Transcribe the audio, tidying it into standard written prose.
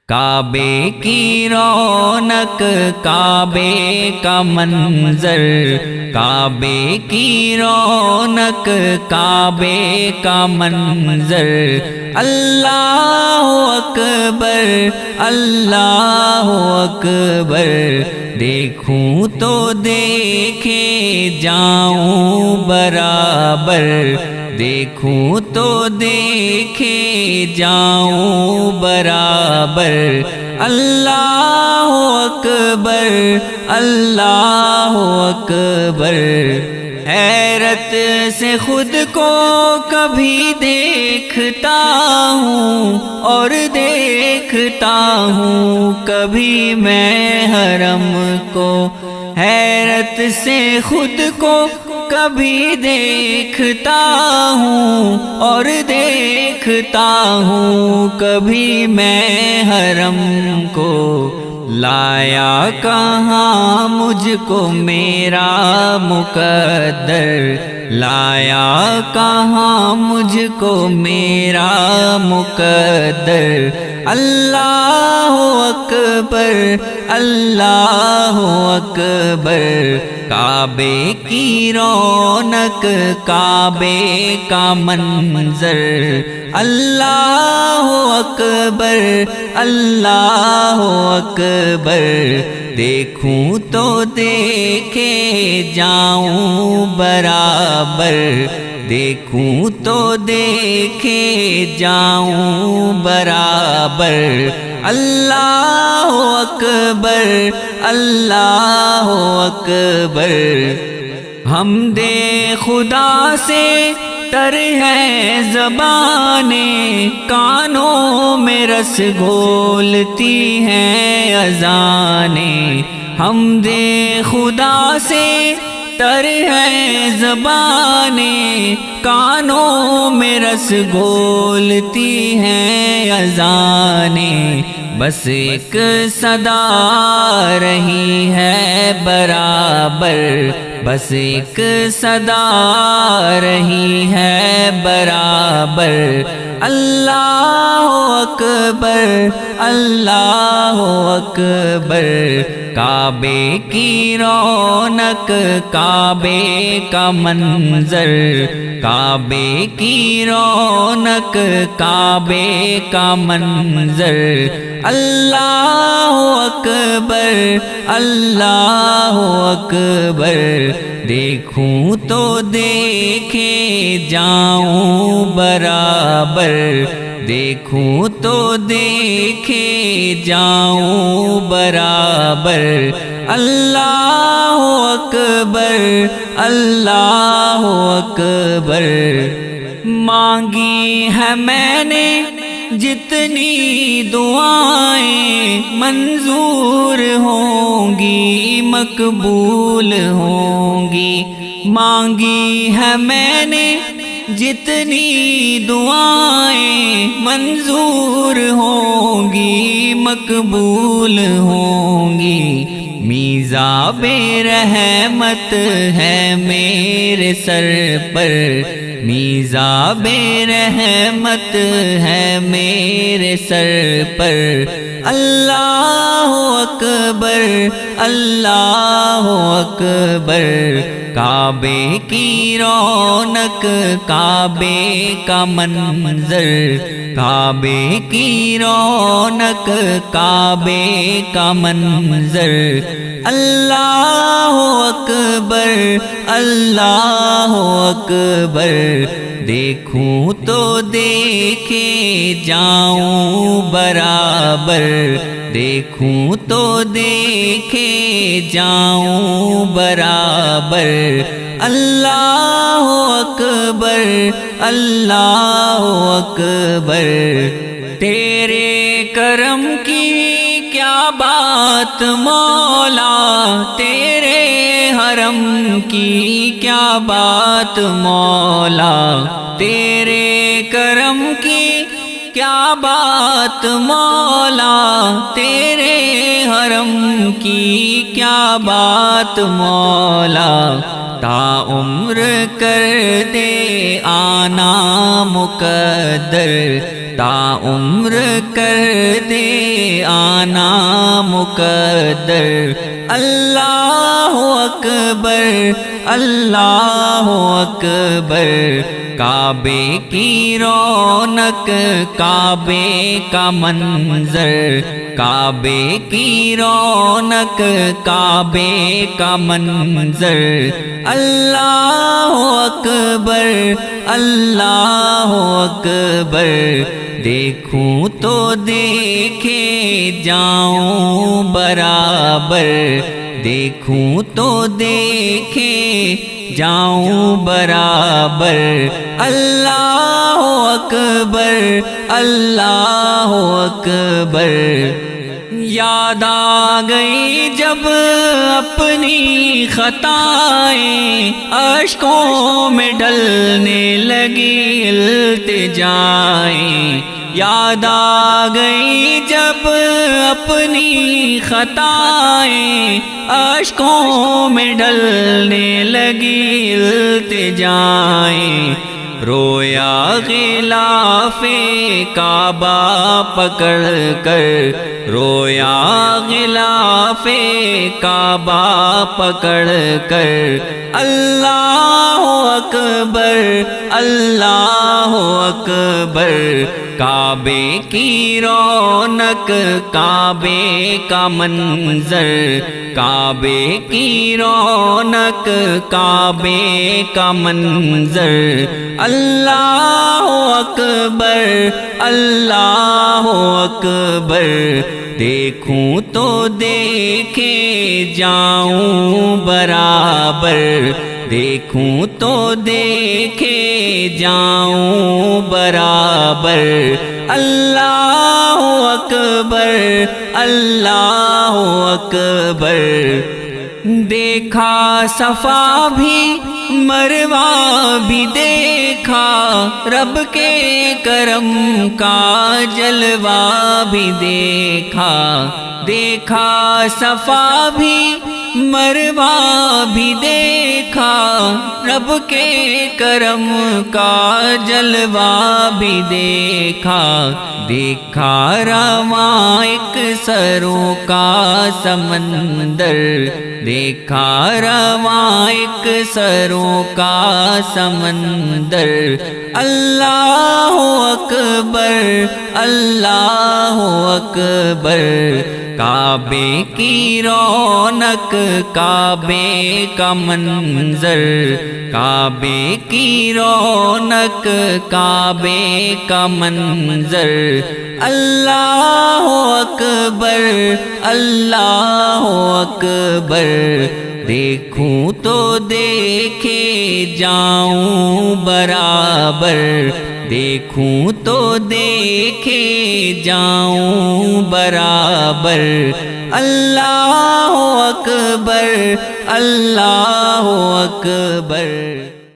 کعبے کی رونق کعبے کا منظر، کعبے کی رونق کعبے کا منظر، اللہ اکبر اللہ اکبر، دیکھوں تو دیکھے جاؤں برابر، دیکھوں تو دیکھے جاؤں برابر، اللہ اکبر اللہ اکبر۔ حیرت سے خود کو کبھی دیکھتا ہوں اور دیکھتا ہوں کبھی میں حرم کو، حیرت سے خود کو کبھی دیکھتا ہوں اور دیکھتا ہوں کبھی میں حرم کو، لایا کہاں مجھ کو میرا مقدر، لایا کہاں مجھ کو میرا مقدر، اللہ اکبر اللہ اکبر۔ کعبے کی رونق کعبے کا منظر، اللہ اکبر اللہ اکبر، دیکھوں تو دیکھے جاؤں برابر، دیکھوں تو دیکھے جاؤں برابر، اللہ اکبر اللہ اکبر۔ حمد خدا سے تر ہے زبانیں، کانوں میں رس گھولتی ہیں اذانیں، حمد خدا سے تر ہے زبانیں، کانوں میں رس گھولتی ہیں اذانیں، بس ایک صدا رہی ہے برابر، بس ایک صدا رہی ہے برابر، اللہ اکبر اللہ اکبر۔ کعبے کی رونق کعبے کا منظر، کعبے کی رونق کعبے کا منظر، اللہ اکبر اللہ اکبر، دیکھوں تو دیکھے جاؤں برابر، دیکھوں تو دیکھے جاؤں برابر، اللہ اکبر اللہ اکبر۔ مانگی ہے میں نے جتنی دعائیں، منظور ہوں گی مقبول ہوں گی، مانگی ہے میں نے جتنی دعائیں، منظور ہوں گی مقبول ہوں گی، میزاب رحمت ہے میرے سر پر، میزاب رحمت ہے میرے سر پر، اللہ اکبر اللہ اکبر۔ کعبے کی رونق کعبے کا منظر، کعبے کی رونق کعبے کا منظر، اللہ اکبر اللہ اکبر، دیکھوں تو دیکھے جاؤں برابر، دیکھوں تو دیکھے جاؤں برابر، اللہ اکبر اللہ اکبر۔ تیرے کرم کی کیا بات مولا، تیرے حرم کی کیا بات مولا، تیرے کرم کی کیا بات مولا، تیرے حرم کی کیا بات مولا، تا عمر کر دے آنا مقدر، تا عمر کر دے آنا مقدر اللہ اکبر اللہ اکبر کعبے کی رونق کعبے کا منظر کعبے کی رونق کعبے کا منظر اللہ اکبر اللہ اکبر دیکھوں تو دیکھے جاؤں برابر دیکھوں تو دیکھے جاؤں برابر اللہ اکبر اللہ اکبر یاد آ گئی جب اپنی خطائیں اشکوں میں ڈلنے لگی التجائیں یاد آ گئی جب اپنی خطائیں اشکوں میں ڈلنے لگی التجائیں رویا غلاف کعبہ پکڑ کر رویا غلاف کعبہ پکڑ کر اللہ اکبر اللہ اکبر کعبے کی رونق کعبے کا منظر کعبے کی رونق کعبے کا منظر اللہ اکبر اللہ اکبر دیکھوں تو دیکھے جاؤں برابر دیکھوں تو دیکھے جاؤں برابر اللہ اکبر اللہ اکبر دیکھا صفا بھی مروہ بھی دیکھا رب کے کرم کا جلوہ بھی دیکھا دیکھا صفا بھی مروہ بھی دیکھا رب کے کرم کا جلوہ بھی دیکھا دیکھا رواں ایک سروں کا سمندر دیکھا رواں ایک سروں کا سمندر اللہ اکبر اللہ اکبر کعبے کی رونق کعبے کا منظر کعبے کی رونق کعبے کا منظر اللہ اکبر اللہ اکبر دیکھوں تو دیکھے جاؤں برابر دیکھوں تو دیکھے جاؤں برابر اللہ اکبر اللہ اکبر